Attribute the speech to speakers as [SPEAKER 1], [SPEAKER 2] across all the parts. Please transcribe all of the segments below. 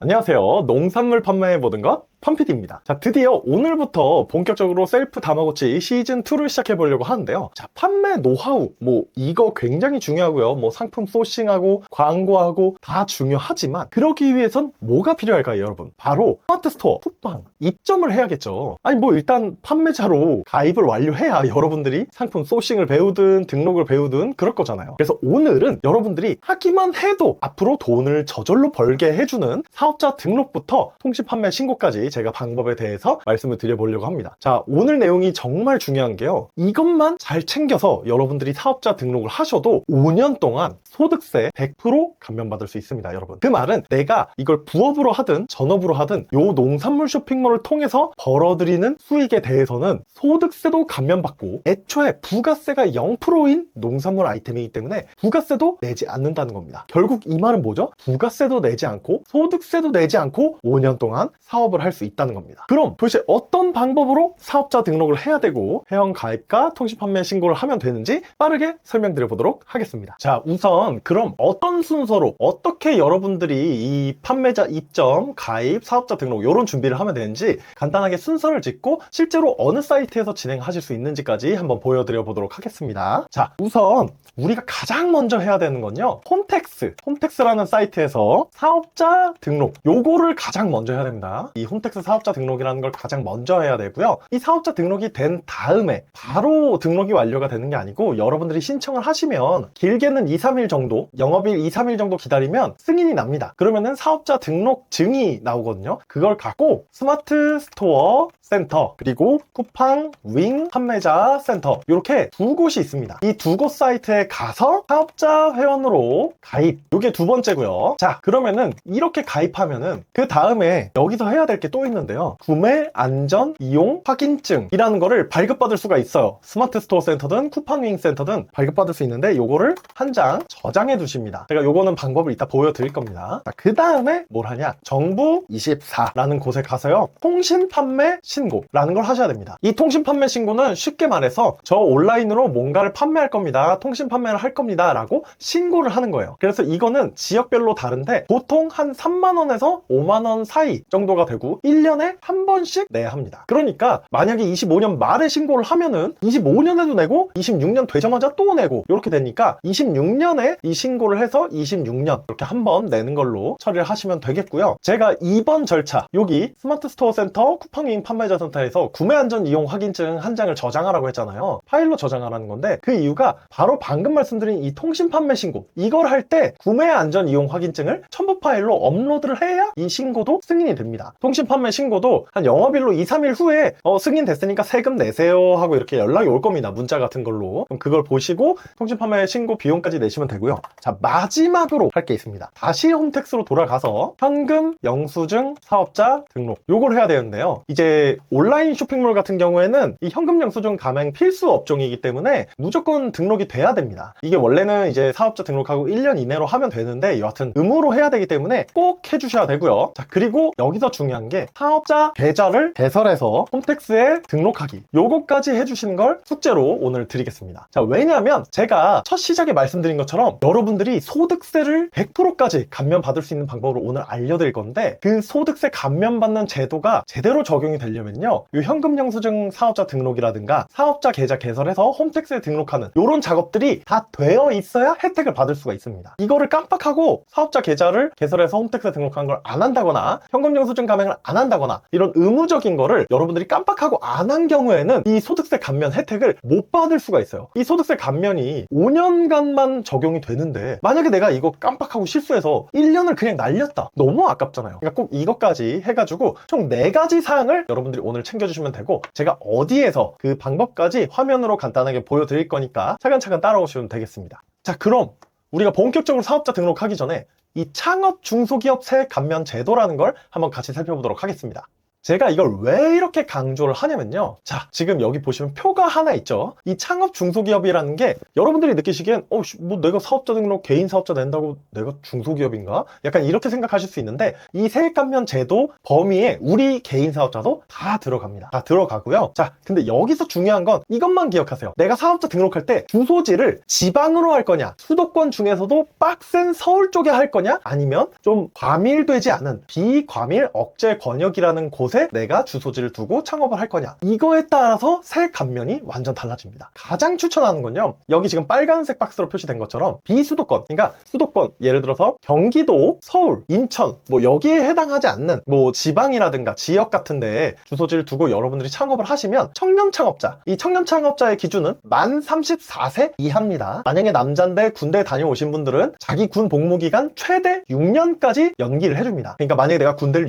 [SPEAKER 1] 안녕하세요. 농산물 판매의 모든 것 팜피디입니다. 자, 드디어 오늘부터 본격적으로 셀프 다마고치 시즌2를 시작해보려고 하는데요. 자, 판매 노하우, 이거 굉장히 중요하고요. 상품 소싱하고 광고하고 다 중요하지만 그러기 위해선 뭐가 필요할까요, 여러분? 바로 스마트 스토어, 쿠팡, 입점을 해야겠죠. 아니, 일단 판매자로 가입을 완료해야 여러분들이 상품 소싱을 배우든 등록을 배우든 그럴 거잖아요. 그래서 오늘은 여러분들이 하기만 해도 앞으로 돈을 저절로 벌게 해주는 사업자 등록부터 통신 판매 신고까지 제가 방법에 대해서 말씀을 드려보려고 합니다. 자, 오늘 내용이 정말 중요한 게요. 이것만 잘 챙겨서 여러분들이 사업자 등록을 하셔도 5년 동안 소득세 100% 감면받을 수 있습니다, 여러분. 그 말은 내가 이걸 부업으로 하든 전업으로 하든 요 농산물 쇼핑몰을 통해서 벌어들이는 수익에 대해서는 소득세도 감면받고 애초에 부가세가 0%인 농산물 아이템이기 때문에 부가세도 내지 않는다는 겁니다. 결국 이 말은 뭐죠? 부가세도 내지 않고 소득세도 내지 않고 5년 동안 사업을 할 수 있다는 겁니다. 그럼 도대체 어떤 방법으로 사업자 등록을 해야 되고 회원 가입과 통신 판매 신고를 하면 되는지 빠르게 설명드려 보도록 하겠습니다. 자, 우선 그럼 어떤 순서로 어떻게 여러분들이 이 판매자 입점, 가입, 사업자 등록 이런 준비를 하면 되는지 간단하게 순서를 짓고 실제로 어느 사이트에서 진행하실 수 있는지까지 한번 보여드려 보도록 하겠습니다. 자, 우선 우리가 가장 먼저 해야 되는 건요, 홈택스라는 사이트에서 사업자 등록, 요거를 가장 먼저 해야 됩니다. 이 홈택스 사업자 등록이라는 걸 가장 먼저 해야 되고요. 이 사업자 등록이 된 다음에 바로 등록이 완료가 되는 게 아니고 여러분들이 신청을 하시면 길게는 2, 3일 정도, 영업일 2, 3일 정도 기다리면 승인이 납니다. 그러면은 사업자 등록증이 나오거든요. 그걸 갖고 스마트 스토어 센터, 그리고 쿠팡, 윙, 판매자 센터, 이렇게 두 곳이 있습니다. 이 두 곳 사이트에 가서 사업자 회원으로 가입, 이게 두 번째고요. 자, 그러면은 이렇게 가입하면은 그 다음에 여기서 해야 될 게 또 있는데요. 구매 안전 이용 확인증이라는 거를 발급받을 수가 있어요. 스마트 스토어 센터든 쿠팡 윙 센터든 발급받을 수 있는데 요거를 한 장 저장해 두십니다. 제가 요거는 방법을 이따 보여드릴 겁니다. 자, 그 다음에 뭘 하냐? 정부24라는 곳에 가서요, 통신 판매 신고라는 걸 하셔야 됩니다. 이 통신 판매 신고는 쉽게 말해서 저 온라인으로 뭔가를 판매할 겁니다, 통신 판매를 할 겁니다 라고 신고를 하는 거예요. 그래서 이거는 지역별로 다른데 보통 한 3만원에서 5만원 사이 정도가 되고 1년에 한 번씩 내야 합니다. 그러니까 만약에 25년 말에 신고를 하면은 25년에도 내고 26년 되자마자 또 내고 이렇게 되니까 26년에 이 신고를 해서 26년 이렇게 한 번 내는 걸로 처리를 하시면 되겠고요. 제가 2번 절차, 여기 스마트 스토어 센터 쿠팡잉 판매자 센터에서 구매 안전 이용 확인증 한 장을 저장하라고 했잖아요. 파일로 저장하라는 건데 그 이유가 바로 방금 말씀드린 이 통신 판매 신고, 이걸 할 때 구매 안전 이용 확인증을 첨부 파일로 업로드를 해야 이 신고도 승인이 됩니다. 통신 판매 신고도 한 영업일로 2, 3일 후에 승인 됐으니까 세금 내세요 하고 이렇게 연락이 올 겁니다. 문자 같은 걸로. 그럼 그걸 보시고 통신 판매 신고 비용까지 내시면 되고요. 자, 마지막으로 할 게 있습니다. 다시 홈택스로 돌아가서 현금 영수증 사업자 등록, 요걸 해야 되는데요. 이제 온라인 쇼핑몰 같은 경우에는 이 현금 영수증 가맹 필수 업종이기 때문에 무조건 등록이 돼야 됩니다. 이게 원래는 이제 사업자 등록하고 1년 이내로 하면 되는데 여하튼 의무로 해야 되기 때문에 꼭 해주셔야 되고요. 자, 그리고 여기서 중요한 게 사업자 계좌를 개설해서 홈택스에 등록하기, 요거까지 해주시는 걸 숙제로 오늘 드리겠습니다. 자, 왜냐하면 제가 첫 시작에 말씀드린 것처럼 여러분들이 소득세를 100%까지 감면받을 수 있는 방법을 오늘 알려드릴 건데, 그 소득세 감면받는 제도가 제대로 적용이 되려면요, 이 현금 영수증 사업자 등록이라든가 사업자 계좌 개설해서 홈택스에 등록하는 이런 작업들이 다 되어 있어야 혜택을 받을 수가 있습니다. 이거를 깜빡하고 사업자 계좌를 개설해서 홈택스에 등록한 걸 안 한다거나 현금 영수증 가맹을 안 한다거나 이런 의무적인 거를 여러분들이 깜빡하고 안 한 경우에는 이 소득세 감면 혜택을 못 받을 수가 있어요. 이 소득세 감면이 5년간만 적용이 되는데 만약에 내가 이거 깜빡하고 실수해서 1년을 그냥 날렸다, 너무 아깝잖아요. 그러니까 꼭 이것까지 해가지고 총 4가지 사항을 여러분들이 오늘 챙겨주시면 되고, 제가 어디에서 그 방법까지 화면으로 간단하게 보여드릴 거니까 차근차근 따라오시면 되겠습니다. 자, 그럼 우리가 본격적으로 사업자 등록하기 전에 이 창업 중소기업 세액 감면 제도라는 걸 한번 같이 살펴보도록 하겠습니다. 제가 이걸 왜 이렇게 강조를 하냐면요. 자, 지금 여기 보시면 표가 하나 있죠. 이 창업 중소기업이라는 게 여러분들이 느끼시기엔 뭐 내가 사업자 등록 개인 사업자 낸다고 내가 중소기업인가? 약간 이렇게 생각하실 수 있는데 이 세액감면 제도 범위에 우리 개인 사업자도 다 들어갑니다. 다 들어가고요. 자, 근데 여기서 중요한 건 이것만 기억하세요. 내가 사업자 등록할 때 주소지를 지방으로 할 거냐, 수도권 중에서도 빡센 서울 쪽에 할 거냐, 아니면 좀 과밀되지 않은 비과밀 억제 권역이라는 곳에 내가 주소지를 두고 창업을 할 거냐, 이거에 따라서 세액 감면이 완전 달라집니다. 가장 추천하는 건요, 여기 지금 빨간색 박스로 표시된 것처럼 비수도권, 그러니까 수도권 예를 들어서 경기도, 서울, 인천 뭐 여기에 해당하지 않는 뭐 지방이라든가 지역 같은 데에 주소지를 두고 여러분들이 창업을 하시면 청년 창업자, 이 청년 창업자의 기준은 만 34세 이하입니다. 만약에 남자인데 군대 다녀오신 분들은 자기 군 복무 기간 최대 6년까지 연기를 해줍니다. 그러니까 만약에 내가 군대를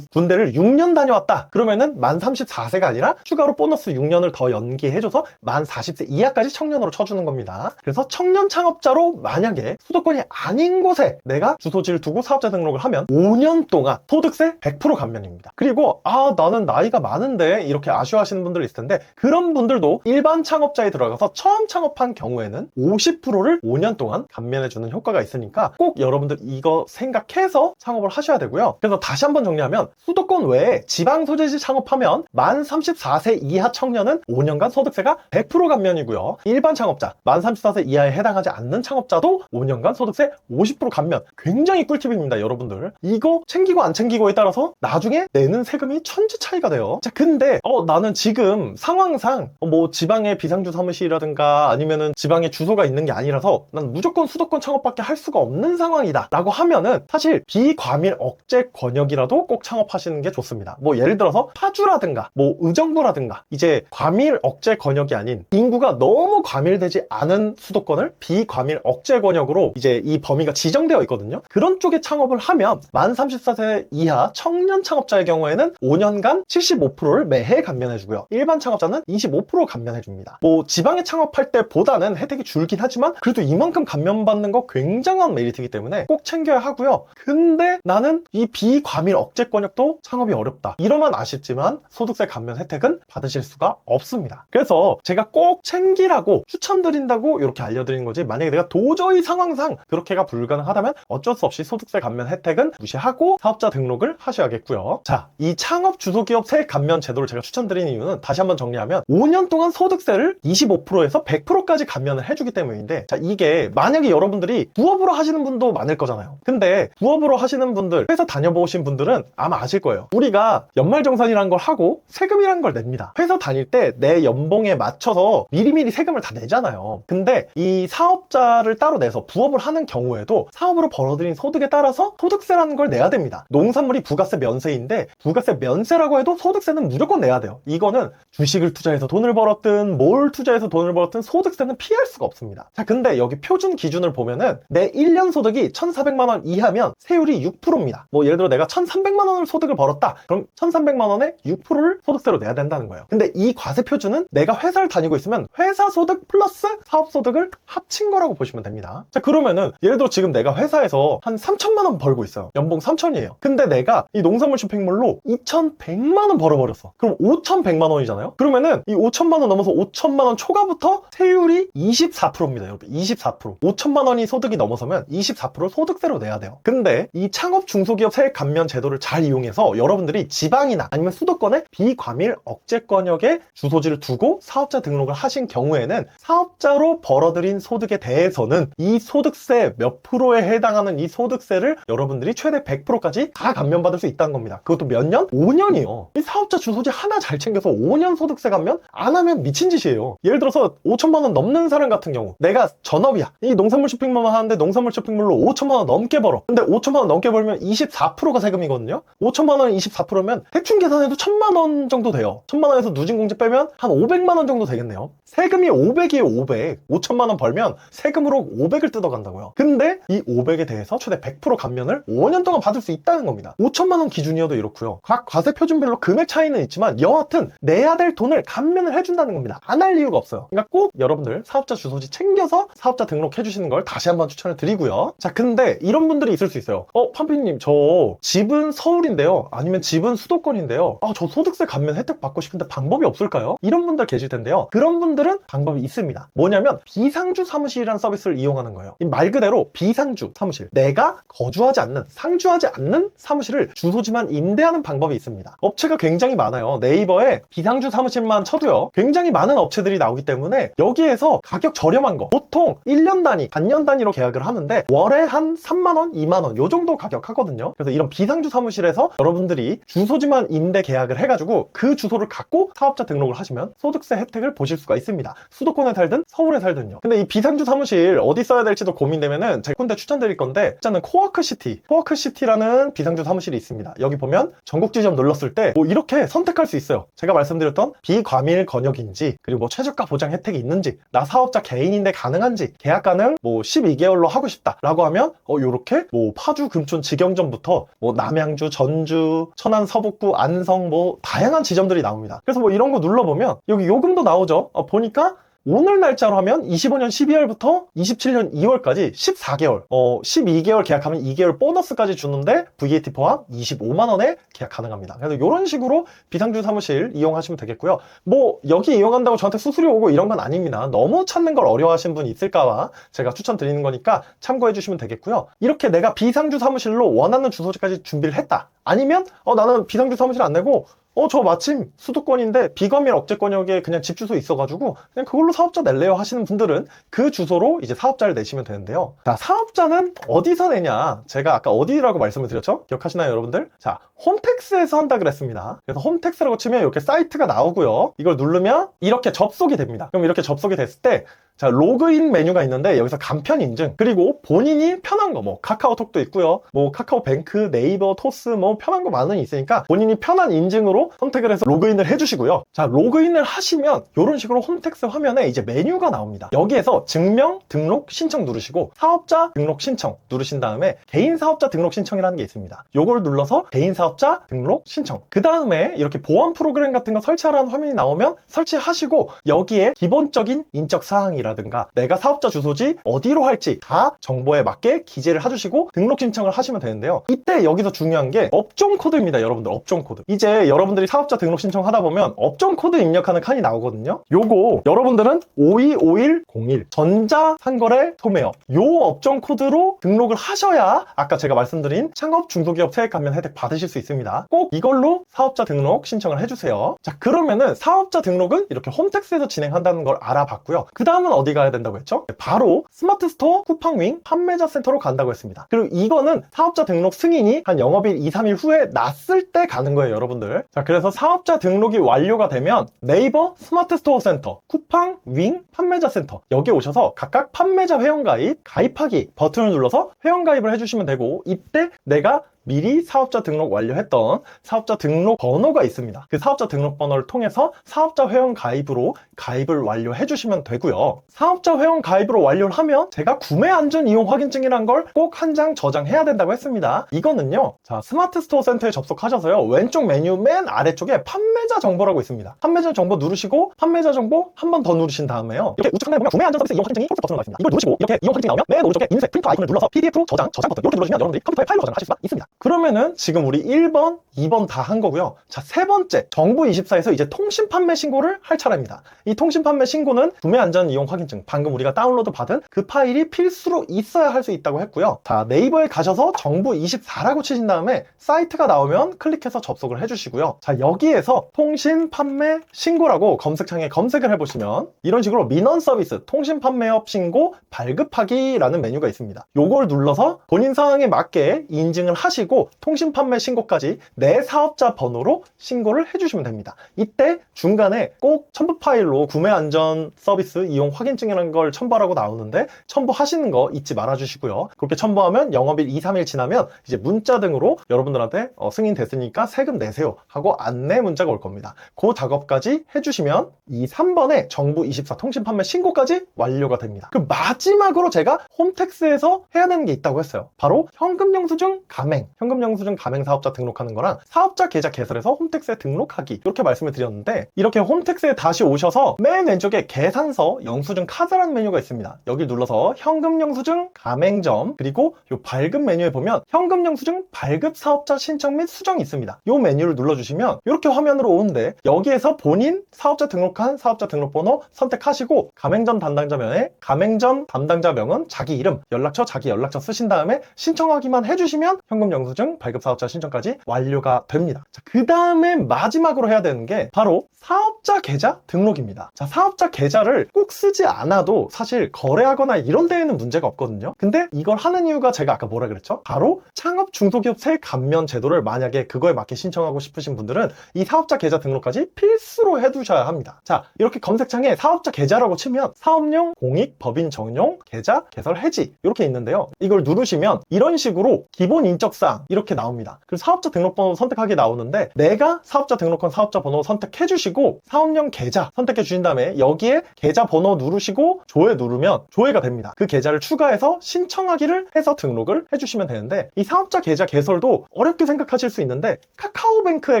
[SPEAKER 1] 6년 다녀왔다 그러면은 만 34세가 아니라 추가로 보너스 6년을 더 연기해줘서 만 40세 이하까지 청년으로 쳐주는 겁니다. 그래서 청년 창업자로 만약에 수도권이 아닌 곳에 내가 주소지를 두고 사업자 등록을 하면 5년 동안 소득세 100% 감면입니다. 그리고 나는 나이가 많은데 이렇게 아쉬워하시는 분들 있을 텐데 그런 분들도 일반 창업자에 들어가서 처음 창업한 경우에는 50%를 5년 동안 감면해주는 효과가 있으니까 꼭 여러분들 이거 생각해서 창업을 하셔야 되고요. 그래서 다시 한번 정리하면 수도권 외에 지방 소재지 창업하면 만 34세 이하 청년은 5년간 소득세가 100% 감면이고요. 일반 창업자, 만 34세 이하에 해당하지 않는 창업자도 5년간 소득세 50% 감면. 굉장히 꿀팁입니다, 여러분들. 이거 챙기고 안 챙기고에 따라서 나중에 내는 세금이 천지 차이가 돼요. 자, 근데 나는 지금 상황상 뭐 지방의 비상주 사무실이라든가 아니면은 지방에 주소가 있는 게 아니라서 난 무조건 수도권 창업밖에 할 수가 없는 상황이다 라고 하면은 사실 비과밀 억제 권역이라도 꼭 창업하시는 게 좋습니다. 뭐 예를 들어서 파주라든가 뭐 의정부라든가 이제 과밀 억제 권역이 아닌 인구가 너무 과밀되지 않은 수도권을 비과밀 억제 권역으로 이제 이 범위가 지정되어 있거든요. 그런 쪽에 창업을 하면 만 34세 이하 청년 창업자의 경우에는 5년간 75%를 매해 감면해주고요. 일반 창업자는 25% 감면해줍니다. 뭐 지방에 창업할 때보다는 혜택이 줄긴 하지만 그래도 이만큼 감면받는 거 굉장한 메리트이기 때문에 꼭 챙겨야 하고요. 근데 나는 이 비과밀 억제 권역도 창업이 어렵다. 이러면 아쉽지만 소득세 감면 혜택은 받으실 수가 없습니다. 그래서 제가 꼭 챙기라고 추천드린다고 이렇게 알려드리는 거지, 만약에 내가 도저히 상황상 그렇게가 불가능하다면 어쩔 수 없이 소득세 감면 혜택은 무시하고 사업자 등록을 하셔야겠고요. 자, 이 창업 주소기업 세액 감면 제도를 제가 추천드리는 이유는 다시 한번 정리하면 5년 동안 소득세를 25%에서 100%까지 감면을 해주기 때문인데, 자, 이게 만약에 여러분들이 부업으로 하시는 분도 많을 거잖아요. 근데 부업으로 하시는 분들, 회사 다녀보신 분들은 아마 아실 거예요. 우리가 연말정산이라는 걸 하고 세금이라는 걸 냅니다. 회사 다닐 때 내 연봉에 맞춰서 미리미리 세금을 다 내잖아요. 근데 이 사업자를 따로 내서 부업을 하는 경우에도 사업으로 벌어들인 소득에 따라서 소득세라는 걸 내야 됩니다. 농산물이 부가세 면세인데 부가세 면세라고 해도 소득세는 무조건 내야 돼요. 이거는 주식을 투자해서 돈을 벌었든 뭘 투자해서 돈을 벌었든 소득세는 피할 수가 없습니다. 자, 근데 여기 표준 기준을 보면은 내 1년 소득이 1,400만 원 이하면 세율이 6%입니다. 뭐 예를 들어 내가 1,300만 원을 소득을 벌었다. 그럼 1,300만 원에 6%를 소득세로 내야 된다는 거예요. 근데 이 과세 표준은 내가 회사를 다니고 있으면 회사 소득 플러스 사업 소득을 합친 거라고 보시면 됩니다. 자, 그러면은 예를 들어 지금 내가 회사에서 한 3,000만 원 벌고 있어요. 연봉 3,000이에요. 근데 내가 이 농산물 쇼핑몰로 2,100만 원 벌어버렸어. 그럼 5,100만 원이잖아요. 그러면은 이 5,000만 원 넘어서 5,000만 원 초과부터 세율이 24%입니다, 여러분. 24%. 5,000만 원이 소득이 넘어서면 24% 소득세로 내야 돼요. 근데 이 창업 중소기업 세액 감면 제도를 잘 이용해서 여러분들이 지방이나 아니면 수도권의 비과밀 억제 권역에 주소지를 두고 사업자 등록을 하신 경우에는 사업자로 벌어들인 소득에 대해서는 이 소득세 몇 프로에 해당하는 이 소득세를 여러분들이 최대 100%까지 다 감면받을 수 있다는 겁니다. 그것도 몇 년? 5년이요. 이 사업자 주소지 하나 잘 챙겨서 5년 소득세 감면 안 하면 미친 짓이에요. 예를 들어서 5천만 원 넘는 사람 같은 경우, 내가 전업이야. 이 농산물 쇼핑몰만 하는데 농산물 쇼핑몰로 5천만 원 넘게 벌어. 근데 5천만 원 넘게 벌면 24%가 세금이거든요. 5천만 원 24%면 대충 계산해도 1,000만 원 정도 돼요. 1,000만 원에서 누진공제 빼면 한 500만 원 정도 되겠네요. 세금이 500이에요, 500. 5천만 원 벌면 세금으로 500을 뜯어간다고요. 근데 이 500에 대해서 최대 100% 감면을 5년 동안 받을 수 있다는 겁니다. 5천만 원 기준이어도 이렇고요. 각 과세 표준별로 금액 차이는 있지만 여하튼 내야 될 돈을 감면을 해준다는 겁니다. 안 할 이유가 없어요. 그러니까 꼭 여러분들 사업자 주소지 챙겨서 사업자 등록해 주시는 걸 다시 한번 추천을 드리고요. 자, 근데 이런 분들이 있을 수 있어요. 팜피님, 저 집은 서울인데요, 아니면 집은 수도권 수도권인데요. 저 소득세 감면 혜택 받고 싶은데 방법이 없을까요? 이런 분들 계실 텐데요. 그런 분들은 방법이 있습니다. 뭐냐면 비상주 사무실이라는 서비스를 이용하는 거예요. 말 그대로 비상주 사무실, 내가 거주하지 않는, 상주하지 않는 사무실을 주소지만 임대하는 방법이 있습니다. 업체가 굉장히 많아요. 네이버에 비상주 사무실만 쳐도요, 굉장히 많은 업체들이 나오기 때문에 여기에서 가격 저렴한 거, 보통 1년 단위, 반년 단위로 계약을 하는데 월에 한 3만원, 2만원 요 정도 가격 하거든요. 그래서 이런 비상주 사무실에서 여러분들이 주소지만 임대 계약을 해가지고 그 주소를 갖고 사업자 등록을 하시면 소득세 혜택을 보실 수가 있습니다. 수도권에 살든 서울에 살든요. 근데 이 비상주 사무실 어디 써야 될지도 고민되면은 제가 군데 추천드릴 건데, 일단은 코워크시티라는 비상주 사무실이 있습니다. 여기 보면 전국 지점 눌렀을 때 뭐 이렇게 선택할 수 있어요. 제가 말씀드렸던 비과밀 권역인지, 그리고 뭐 최저가 보장 혜택이 있는지, 나 사업자 개인인데 가능한지, 계약 가능 뭐 12개월로 하고 싶다 라고 하면 요렇게 뭐 파주, 금촌, 직영점부터 뭐 남양주, 전주, 천안, 서북구, 안성 뭐 다양한 지점들이 나옵니다. 그래서 뭐 이런 거 눌러보면 여기 요금도 나오죠. 보니까 오늘 날짜로 하면 25년 12월부터 27년 2월까지 14개월, 12개월 계약하면 2개월 보너스까지 주는데 VAT 포함 25만원에 계약 가능합니다. 그래서 이런 식으로 비상주 사무실 이용하시면 되겠고요. 뭐 여기 이용한다고 저한테 수수료 오고 이런 건 아닙니다. 너무 찾는 걸 어려워하시는 분이 있을까봐 제가 추천드리는 거니까 참고해 주시면 되겠고요. 이렇게 내가 비상주 사무실로 원하는 주소지까지 준비를 했다. 아니면 나는 비상주 사무실 안 내고 저 마침 수도권인데 비과밀 억제권역에 그냥 집 주소 있어가지고 그냥 그걸로 사업자 낼래요 하시는 분들은 그 주소로 이제 사업자를 내시면 되는데요. 자, 사업자는 어디서 내냐? 제가 아까 어디라고 말씀을 드렸죠? 기억하시나요, 여러분들? 자, 홈택스에서 한다 그랬습니다. 그래서 홈택스라고 치면 이렇게 사이트가 나오고요. 이걸 누르면 이렇게 접속이 됩니다. 그럼 이렇게 접속이 됐을 때 자, 로그인 메뉴가 있는데 여기서 간편 인증, 그리고 본인이 편한 거, 뭐 카카오톡도 있고요, 뭐 카카오뱅크, 네이버, 토스 뭐 편한 거 많이 있으니까 본인이 편한 인증으로 선택을 해서 로그인을 해주시고요. 자, 로그인을 하시면 이런 식으로 홈택스 화면에 이제 메뉴가 나옵니다. 여기에서 증명 등록 신청 누르시고 사업자 등록 신청 누르신 다음에 개인 사업자 등록 신청이라는 게 있습니다. 요걸 눌러서 개인 사업자 등록 신청, 그 다음에 이렇게 보안 프로그램 같은 거 설치하라는 화면이 나오면 설치하시고, 여기에 기본적인 인적 사항이라든가 내가 사업자 주소지 어디로 할지 다 정보에 맞게 기재를 해주시고 등록 신청을 하시면 되는데요. 이때 여기서 중요한 게 업종 코드입니다. 여러분들, 업종 코드. 이제 여러분들이 사업자 등록 신청하다 보면 업종 코드 입력하는 칸이 나오거든요. 요거 여러분들은 525101 전자상거래 소매업, 요 업종 코드로 등록을 하셔야 아까 제가 말씀드린 창업 중소기업 세액 감면 혜택 받으실 수 있습니다. 꼭 이걸로 사업자 등록 신청을 해주세요. 자, 그러면은 사업자 등록은 이렇게 홈택스에서 진행한다는 걸 알아봤고요. 그 다음은 어디 가야 된다고 했죠? 바로 스마트 스토어 쿠팡윙 판매자 센터로 간다고 했습니다. 그리고 이거는 사업자 등록 승인이 한 영업일 2, 3일 후에 났을 때 가는 거예요, 여러분들. 자, 그래서 사업자 등록이 완료가 되면 네이버 스마트 스토어 센터, 쿠팡윙 판매자 센터, 여기 오셔서 각각 판매자 회원가입, 가입하기 버튼을 눌러서 회원가입을 해주시면 되고, 이때 내가 미리 사업자 등록 완료했던 사업자 등록 번호가 있습니다. 그 사업자 등록 번호를 통해서 사업자 회원 가입으로 가입을 완료해 주시면 되고요. 사업자 회원 가입으로 완료를 하면 제가 구매 안전 이용 확인증이란 걸 꼭 한 장 저장해야 된다고 했습니다. 이거는요, 자, 스마트 스토어 센터에 접속하셔서요, 왼쪽 메뉴 맨 아래쪽에 판매자 정보라고 있습니다. 판매자 정보 누르시고 판매자 정보 한 번 더 누르신 다음에요, 이렇게 우측 상단에 보면 구매 안전 서비스 이용 확인증이 폴더 버튼으로 나와 있습니다. 이걸 누르시고 이렇게 이용 확인증이 나오면 맨 오른쪽에 인쇄 프린터 아이콘을 눌러서 PDF로 저장 버튼 이렇게 누르시면 여러분들이 컴퓨터에 파일로 저장하실 수가 있습니다. 그러면은 지금 우리 1번, 2번 다 한 거고요. 자, 세 번째, 정부24에서 이제 통신 판매 신고를 할 차례입니다. 이 통신 판매 신고는 구매 안전 이용 확인증, 방금 우리가 다운로드 받은 그 파일이 필수로 있어야 할 수 있다고 했고요. 자, 네이버에 가셔서 정부24라고 치신 다음에 사이트가 나오면 클릭해서 접속을 해주시고요. 자, 여기에서 통신 판매 신고라고 검색창에 검색을 해보시면 이런 식으로 민원 서비스, 통신 판매업 신고 발급하기라는 메뉴가 있습니다. 요걸 눌러서 본인 상황에 맞게 인증을 하시고 통신 판매 신고까지 내 사업자 번호로 신고를 해주시면 됩니다. 이때 중간에 꼭 첨부 파일로 구매 안전 서비스 이용 확인증이라는 걸 첨부하라고 나오는데 첨부하시는 거 잊지 말아주시고요. 그렇게 첨부하면 영업일 2, 3일 지나면 이제 문자 등으로 여러분들한테 승인됐으니까 세금 내세요 하고 안내 문자가 올 겁니다. 그 작업까지 해주시면 이 3번에 정부24 통신 판매 신고까지 완료가 됩니다. 그 마지막으로 제가 홈택스에서 해야 되는 게 있다고 했어요. 바로 현금 영수증 가맹. 현금 영수증 가맹 사업자 등록하는 거랑 사업자 계좌 개설해서 홈택스에 등록하기, 이렇게 말씀을 드렸는데, 이렇게 홈택스에 다시 오셔서 맨 왼쪽에 계산서 영수증 카드라는 메뉴가 있습니다. 여기 눌러서 현금 영수증 가맹점, 그리고 이 발급 메뉴에 보면 현금 영수증 발급 사업자 신청 및 수정이 있습니다. 이 메뉴를 눌러주시면 이렇게 화면으로 오는데, 여기에서 본인 사업자 등록한 사업자 등록번호 선택하시고 가맹점 담당자명에 가맹점 담당자명은 자기 이름, 연락처, 자기 연락처 쓰신 다음에 신청하기만 해주시면 현금 영수증 발급 사업자 신청까지 완료가 됩니다. 그 다음에 마지막으로 해야 되는 게 바로 사업자 계좌 등록입니다. 자, 사업자 계좌를 꼭 쓰지 않아도 사실 거래하거나 이런 데에는 문제가 없거든요. 근데 이걸 하는 이유가 제가 아까 뭐라 그랬죠? 바로 창업 중소기업 세액 감면 제도를 만약에 그거에 맞게 신청하고 싶으신 분들은 이 사업자 계좌 등록까지 필수로 해두셔야 합니다. 자, 이렇게 검색창에 사업자 계좌라고 치면 사업용, 공익, 법인 정용, 계좌, 개설, 해지 이렇게 있는데요. 이걸 누르시면 이런 식으로 기본 인적사항 이렇게 나옵니다. 그리고 사업자 등록번호 선택하기 나오는데, 내가 사업자 등록한 사업자 번호 선택해 주시고 사업용 계좌 선택해 주신 다음에 여기에 계좌 번호 누르시고 조회 누르면 조회가 됩니다. 그 계좌를 추가해서 신청하기를 해서 등록을 해주시면 되는데, 이 사업자 계좌 개설도 어렵게 생각하실 수 있는데 카카오뱅크에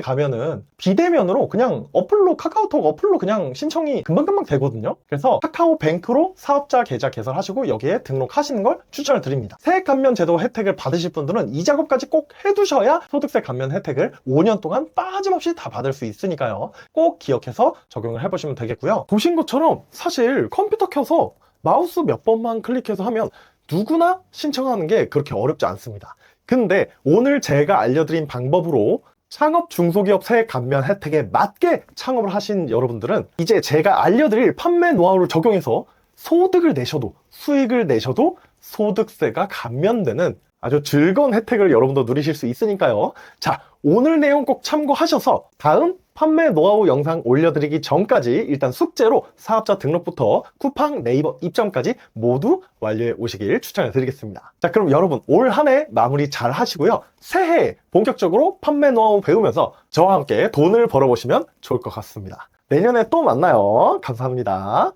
[SPEAKER 1] 가면은 비대면으로 그냥 어플로, 카카오톡 어플로 그냥 신청이 금방금방 되거든요. 그래서 카카오뱅크로 사업자 계좌 개설하시고 여기에 등록하시는 걸 추천을 드립니다. 세액 감면 제도 혜택을 받으실 분들은 이 작업까지 꼭 해두셔야 소득세 감면 혜택을 5년 동안 빠짐없이 다 받을 수 있으니까요. 꼭 기억해서 적용을 해보시면 되겠고요. 보신 것처럼 사실 컴퓨터 켜서 마우스 몇 번만 클릭해서 하면 누구나 신청하는 게 그렇게 어렵지 않습니다. 근데 오늘 제가 알려드린 방법으로 창업 중소기업 세액 감면 혜택에 맞게 창업을 하신 여러분들은 이제 제가 알려드릴 판매 노하우를 적용해서 소득을 내셔도, 수익을 내셔도 소득세가 감면되는 아주 즐거운 혜택을 여러분도 누리실 수 있으니까요. 자, 오늘 내용 꼭 참고하셔서 다음 판매 노하우 영상 올려드리기 전까지 일단 숙제로 사업자 등록부터 쿠팡, 네이버 입점까지 모두 완료해 오시길 추천해 드리겠습니다. 자, 그럼 여러분 올 한 해 마무리 잘 하시고요. 새해에 본격적으로 판매 노하우 배우면서 저와 함께 돈을 벌어보시면 좋을 것 같습니다. 내년에 또 만나요. 감사합니다.